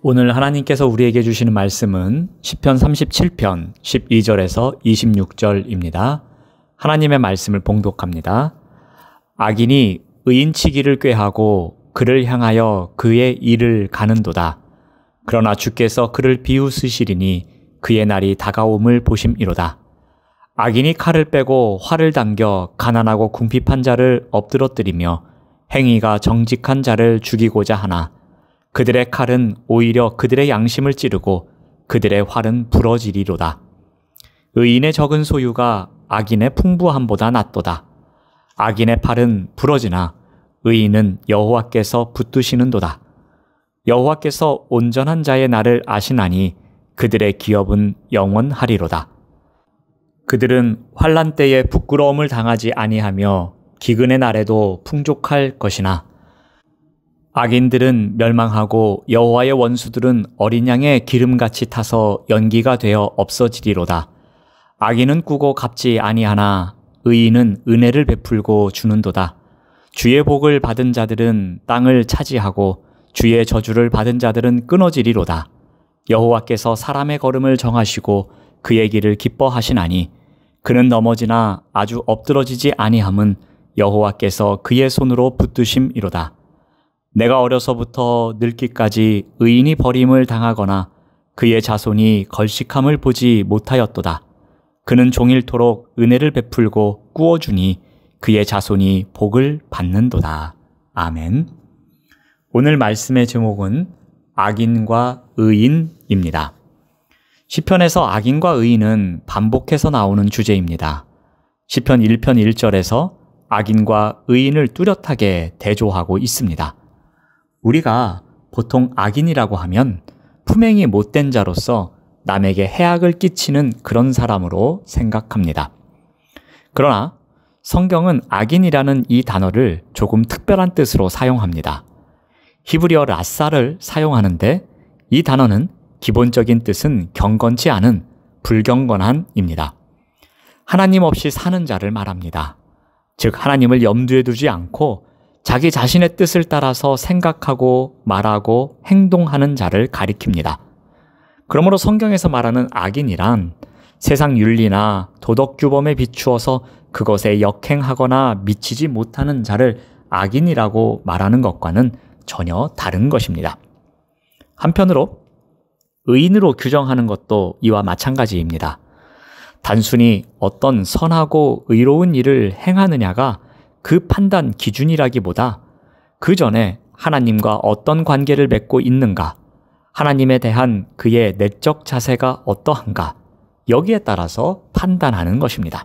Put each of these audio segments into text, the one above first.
오늘 하나님께서 우리에게 주시는 말씀은 시편 37편 12절에서 26절입니다. 하나님의 말씀을 봉독합니다. 악인이 의인치기를 꾀하고 그를 향하여 그의 일을 가는도다. 그러나 주께서 그를 비웃으시리니 그의 날이 다가옴을 보심이로다. 악인이 칼을 빼고 활을 당겨 가난하고 궁핍한 자를 엎드러뜨리며 행위가 정직한 자를 죽이고자 하나 그들의 칼은 오히려 그들의 양심을 찌르고 그들의 활은 부러지리로다. 의인의 적은 소유가 악인의 풍부함보다 낫도다. 악인의 팔은 부러지나 의인은 여호와께서 붙드시는도다. 여호와께서 온전한 자의 날을 아시나니 그들의 기업은 영원하리로다. 그들은 환난 때에 부끄러움을 당하지 아니하며 기근의 날에도 풍족할 것이나 악인들은 멸망하고 여호와의 원수들은 어린 양의 기름같이 타서 연기가 되어 없어지리로다. 악인은 꾸고 갚지 아니하나 의인은 은혜를 베풀고 주는도다. 주의 복을 받은 자들은 땅을 차지하고 주의 저주를 받은 자들은 끊어지리로다. 여호와께서 사람의 걸음을 정하시고 그의 길을 기뻐하시나니 그는 넘어지나 아주 엎드러지지 아니함은 여호와께서 그의 손으로 붙드심이로다. 내가 어려서부터 늙기까지 의인이 버림을 당하거나 그의 자손이 걸식함을 보지 못하였도다. 그는 종일토록 은혜를 베풀고 꾸어주니 그의 자손이 복을 받는도다. 아멘. 오늘 말씀의 제목은 악인과 의인입니다. 시편에서 악인과 의인은 반복해서 나오는 주제입니다. 시편 1편 1절에서 악인과 의인을 뚜렷하게 대조하고 있습니다. 우리가 보통 악인이라고 하면 품행이 못된 자로서 남에게 해악을 끼치는 그런 사람으로 생각합니다. 그러나 성경은 악인이라는 이 단어를 조금 특별한 뜻으로 사용합니다. 히브리어 라사를 사용하는데 이 단어는 기본적인 뜻은 경건치 않은 불경건한입니다. 하나님 없이 사는 자를 말합니다. 즉 하나님을 염두에 두지 않고 자기 자신의 뜻을 따라서 생각하고 말하고 행동하는 자를 가리킵니다. 그러므로 성경에서 말하는 악인이란 세상 윤리나 도덕 규범에 비추어서 그것에 역행하거나 미치지 못하는 자를 악인이라고 말하는 것과는 전혀 다른 것입니다. 한편으로 의인으로 규정하는 것도 이와 마찬가지입니다. 단순히 어떤 선하고 의로운 일을 행하느냐가 그 판단 기준이라기보다 그 전에 하나님과 어떤 관계를 맺고 있는가, 하나님에 대한 그의 내적 자세가 어떠한가, 여기에 따라서 판단하는 것입니다.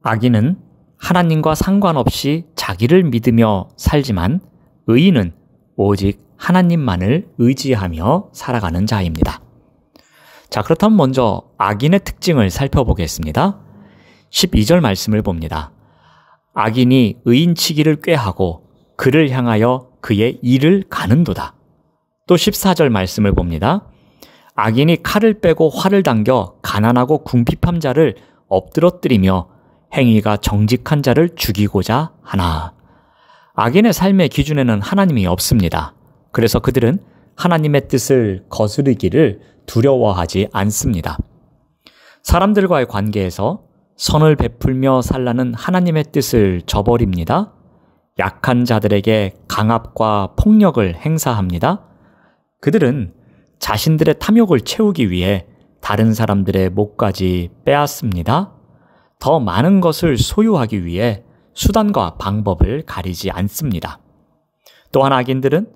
악인은 하나님과 상관없이 자기를 믿으며 살지만 의인은 오직 하나님만을 의지하며 살아가는 자입니다. 자, 그렇다면 먼저 악인의 특징을 살펴보겠습니다. 12절 말씀을 봅니다. 악인이 의인치기를 꾀하고 그를 향하여 그의 일을 가는도다. 또 14절 말씀을 봅니다. 악인이 칼을 빼고 활을 당겨 가난하고 궁핍한 자를 엎드러뜨리며 행위가 정직한 자를 죽이고자 하나. 악인의 삶의 기준에는 하나님이 없습니다. 그래서 그들은 하나님의 뜻을 거스르기를 두려워하지 않습니다. 사람들과의 관계에서 선을 베풀며 살라는 하나님의 뜻을 저버립니다. 약한 자들에게 강압과 폭력을 행사합니다. 그들은 자신들의 탐욕을 채우기 위해 다른 사람들의 목까지 빼앗습니다. 더 많은 것을 소유하기 위해 수단과 방법을 가리지 않습니다. 또한 악인들은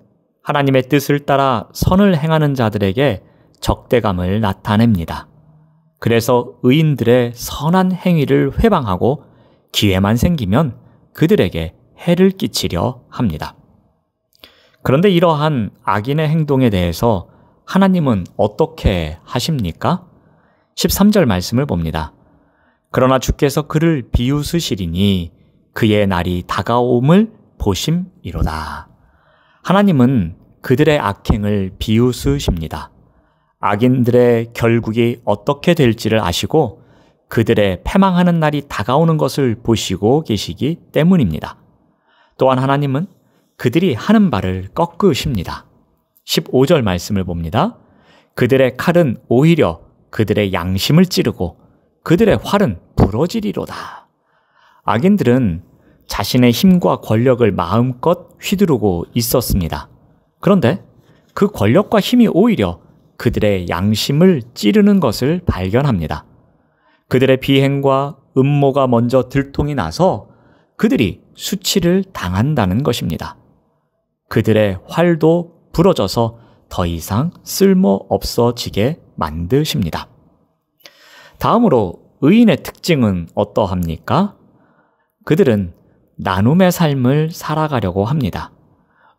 하나님의 뜻을 따라 선을 행하는 자들에게 적대감을 나타냅니다. 그래서 의인들의 선한 행위를 회방하고 기회만 생기면 그들에게 해를 끼치려 합니다. 그런데 이러한 악인의 행동에 대해서 하나님은 어떻게 하십니까? 13절 말씀을 봅니다. 그러나 주께서 그를 비웃으시리니 그의 날이 다가옴을 보심이로다. 하나님은 그들의 악행을 비웃으십니다. 악인들의 결국이 어떻게 될지를 아시고 그들의 패망하는 날이 다가오는 것을 보시고 계시기 때문입니다. 또한 하나님은 그들이 하는 바를 꺾으십니다. 15절 말씀을 봅니다. 그들의 칼은 오히려 그들의 양심을 찌르고 그들의 활은 부러지리로다. 악인들은 자신의 힘과 권력을 마음껏 휘두르고 있었습니다. 그런데 그 권력과 힘이 오히려 그들의 양심을 찌르는 것을 발견합니다. 그들의 비행과 음모가 먼저 들통이 나서 그들이 수치를 당한다는 것입니다. 그들의 활도 부러져서 더 이상 쓸모 없어지게 만드십니다. 다음으로 의인의 특징은 어떠합니까? 그들은 나눔의 삶을 살아가려고 합니다.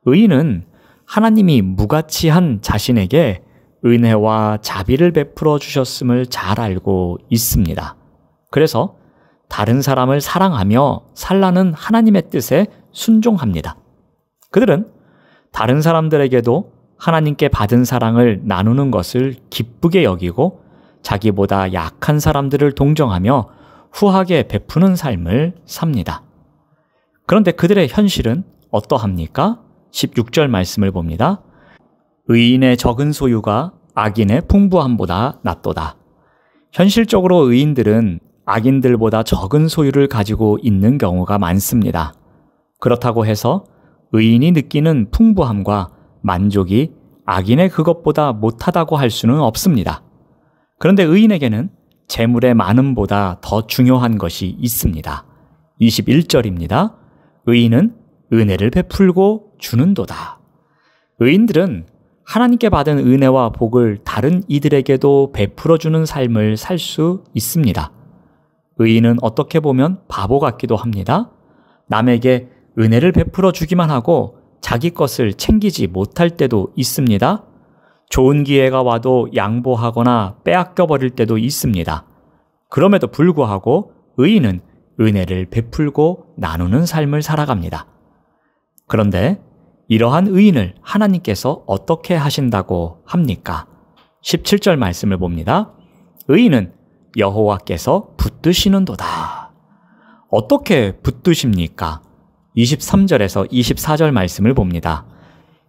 의인은 하나님이 무가치한 자신에게 은혜와 자비를 베풀어 주셨음을 잘 알고 있습니다. 그래서 다른 사람을 사랑하며 살라는 하나님의 뜻에 순종합니다. 그들은 다른 사람들에게도 하나님께 받은 사랑을 나누는 것을 기쁘게 여기고 자기보다 약한 사람들을 동정하며 후하게 베푸는 삶을 삽니다. 그런데 그들의 현실은 어떠합니까? 16절 말씀을 봅니다. 의인의 적은 소유가 악인의 풍부함보다 낫도다. 현실적으로 의인들은 악인들보다 적은 소유를 가지고 있는 경우가 많습니다. 그렇다고 해서 의인이 느끼는 풍부함과 만족이 악인의 그것보다 못하다고 할 수는 없습니다. 그런데 의인에게는 재물의 많음보다 더 중요한 것이 있습니다. 21절입니다. 의인은 은혜를 베풀고 주는도다. 의인들은 하나님께 받은 은혜와 복을 다른 이들에게도 베풀어주는 삶을 살 수 있습니다. 의인은 어떻게 보면 바보 같기도 합니다. 남에게 은혜를 베풀어 주기만 하고 자기 것을 챙기지 못할 때도 있습니다. 좋은 기회가 와도 양보하거나 빼앗겨 버릴 때도 있습니다. 그럼에도 불구하고 의인은 은혜를 베풀고 나누는 삶을 살아갑니다. 그런데 이러한 의인을 하나님께서 어떻게 하신다고 합니까? 17절 말씀을 봅니다. 의인은 여호와께서 붙드시는도다. 어떻게 붙드십니까? 23절에서 24절 말씀을 봅니다.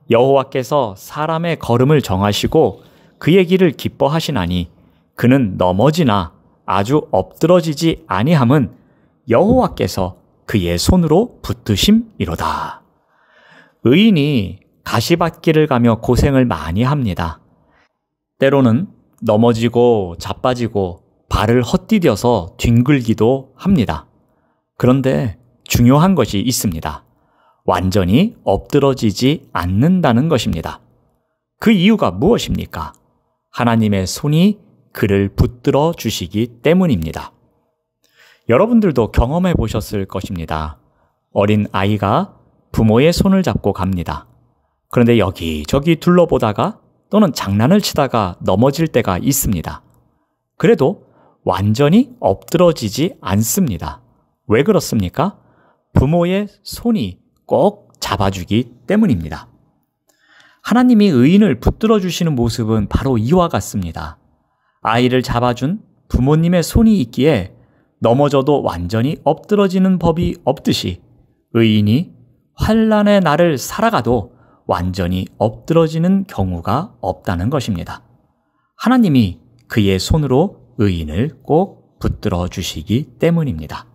여호와께서 사람의 걸음을 정하시고 그의 길을 기뻐하시나니 그는 넘어지나 아주 엎드러지지 아니함은 여호와께서 그의 손으로 붙드심이로다. 의인이 가시밭길을 가며 고생을 많이 합니다. 때로는 넘어지고 자빠지고 발을 헛디뎌서 뒹굴기도 합니다. 그런데 중요한 것이 있습니다. 완전히 엎드러지지 않는다는 것입니다. 그 이유가 무엇입니까? 하나님의 손이 그를 붙들어 주시기 때문입니다. 여러분들도 경험해 보셨을 것입니다. 어린 아이가 부모의 손을 잡고 갑니다. 그런데 여기저기 둘러보다가 또는 장난을 치다가 넘어질 때가 있습니다. 그래도 완전히 엎드러지지 않습니다. 왜 그렇습니까? 부모의 손이 꼭 잡아주기 때문입니다. 하나님이 의인을 붙들어 주시는 모습은 바로 이와 같습니다. 아이를 잡아준 부모님의 손이 있기에 넘어져도 완전히 엎드러지는 법이 없듯이 의인이 환난의 날을 살아가도 완전히 엎드러지는 경우가 없다는 것입니다. 하나님이 그의 손으로 의인을 꼭 붙들어 주시기 때문입니다.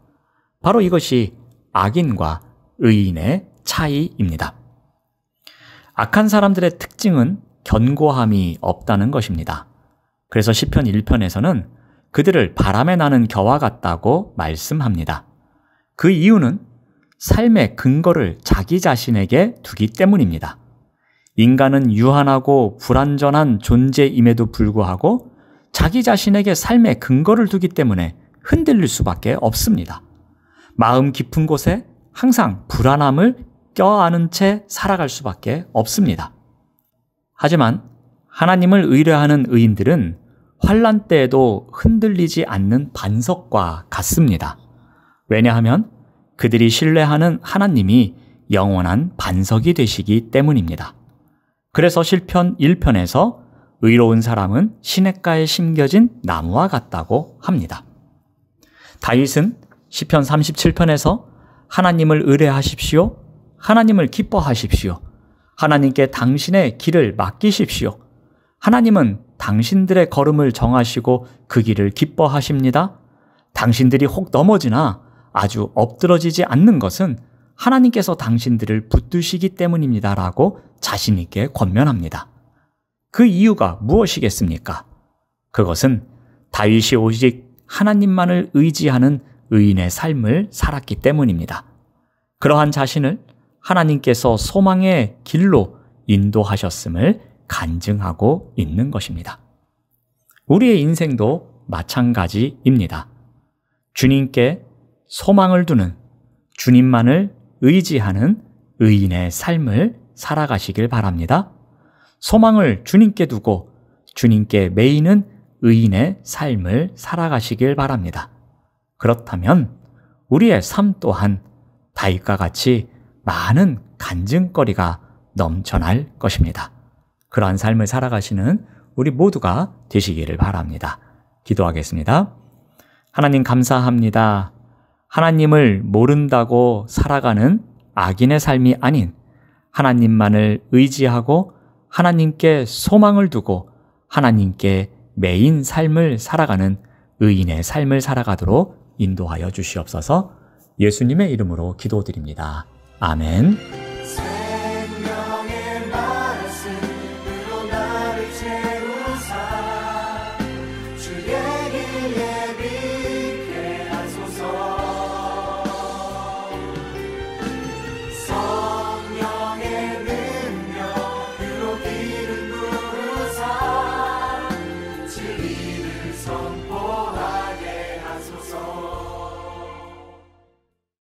바로 이것이 악인과 의인의 차이입니다. 악한 사람들의 특징은 견고함이 없다는 것입니다. 그래서 시편 1편에서는 그들을 바람에 나는 겨와 같다고 말씀합니다. 그 이유는 삶의 근거를 자기 자신에게 두기 때문입니다. 인간은 유한하고 불완전한 존재임에도 불구하고 자기 자신에게 삶의 근거를 두기 때문에 흔들릴 수밖에 없습니다. 마음 깊은 곳에 항상 불안함을 껴안은 채 살아갈 수밖에 없습니다. 하지만 하나님을 의뢰하는 의인들은 환난 때에도 흔들리지 않는 반석과 같습니다. 왜냐하면 그들이 신뢰하는 하나님이 영원한 반석이 되시기 때문입니다. 그래서 시편 1편에서 의로운 사람은 시냇가에 심겨진 나무와 같다고 합니다. 다윗은 시편 37편에서 하나님을 의뢰하십시오. 하나님을 기뻐하십시오. 하나님께 당신의 길을 맡기십시오. 하나님은 당신들의 걸음을 정하시고 그 길을 기뻐하십니다. 당신들이 혹 넘어지나 아주 엎드러지지 않는 것은 하나님께서 당신들을 붙드시기 때문입니다. 라고 자신 있게 권면합니다. 그 이유가 무엇이겠습니까? 그것은 다윗이 오직 하나님만을 의지하는 의인의 삶을 살았기 때문입니다. 그러한 자신을 하나님께서 소망의 길로 인도하셨음을 간증하고 있는 것입니다. 우리의 인생도 마찬가지입니다. 주님께 소망을 두는, 주님만을 의지하는 의인의 삶을 살아가시길 바랍니다. 소망을 주님께 두고 주님께 매이는 의인의 삶을 살아가시길 바랍니다. 그렇다면 우리의 삶 또한 다윗과 같이 많은 간증거리가 넘쳐날 것입니다. 그러한 삶을 살아가시는 우리 모두가 되시기를 바랍니다. 기도하겠습니다. 하나님 감사합니다. 하나님을 모른다고 살아가는 악인의 삶이 아닌 하나님만을 의지하고 하나님께 소망을 두고 하나님께 매인 삶을 살아가는 의인의 삶을 살아가도록 인도하여 주시옵소서. 예수님의 이름으로 기도드립니다. 아멘.